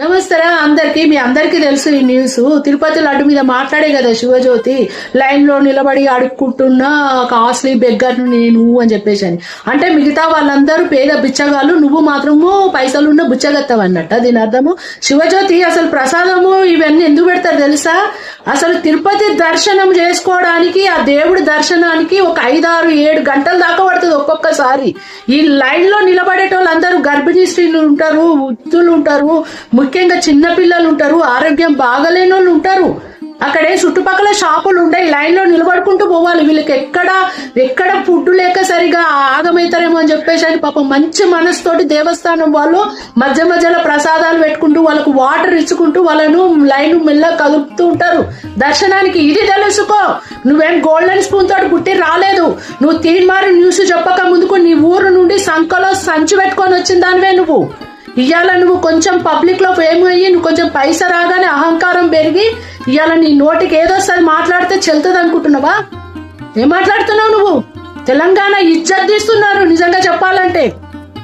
నమస్తేరా అందరికి. మీ అందరికీ తెలుసు ఈ న్యూస్. తిరుపతి లడ్డు మీద మాట్లాడే కదా శివజ్యోతి లైన్ లో నిలబడి అడుక్కుంటున్న కాస్ట్లీ బెగ్గర్ నేను అని చెప్పేసి అంటే మిగతా వాళ్ళందరూ పేద బిచ్చగాళ్ళు, నువ్వు మాత్రము పైసలున్న బుచ్చగత్తవు అన్నట్ట. దీని అర్థము శివజ్యోతి అసలు ప్రసాదము ఇవన్నీ ఎందుకు పెడతారు తెలుసా? అసలు తిరుపతి దర్శనం చేసుకోవడానికి, ఆ దేవుడి దర్శనానికి ఒక 5-6-7 గంటల దాకా పడుతుంది ఒక్కొక్కసారి. ఈ లైన్ లో నిలబడేటోళ్ళందరూ గర్భిణీ స్త్రీలు ఉంటారు, వృద్ధులు ఉంటారు, ముఖ్యంగా చిన్న పిల్లలు ఉంటారు, ఆరోగ్యం బాగలేని వాళ్ళు ఉంటారు. అక్కడే చుట్టుపక్కల షాపులు ఉంటాయి, లైన్ లో నిలబడుకుంటూ పోవాలి. వీళ్ళకి ఎక్కడ ఫుడ్ లేక సరిగా ఆగమవుతారేమో అని చెప్పేసి పాపం మంచి మనసుతోటి దేవస్థానం వాళ్ళు మధ్యలో ప్రసాదాలు పెట్టుకుంటూ వాళ్ళకు వాటర్ ఇచ్చుకుంటూ వాళ్ళను లైన్ మెల్లగా కదుపుతూ ఉంటారు దర్శనానికి. ఇది తెలుసుకో, నువ్వేం గోల్డెన్ స్పూన్ తోటి పుట్టి రాలేదు. నువ్వు తీన్మారి న్యూస్ చెప్పక ముందుకు నీ ఊరు నుండి సంకలో సంచి పెట్టుకొని వచ్చిన దానివే నువ్వు. ఇవాళ నువ్వు కొంచెం పబ్లిక్ లో ఫేమ్ అయ్యి నువ్వు కొంచెం పైసా రాగానే అహంకారం పెరిగి ఇవాళ నీ నోటికి ఏదోసారి మాట్లాడితే చెల్తుంది అనుకుంటున్నావా? ఏం మాట్లాడుతున్నావు నువ్వు? తెలంగాణ ఇజ్జత్ తీస్తున్నారు నిజంగా చెప్పాలంటే.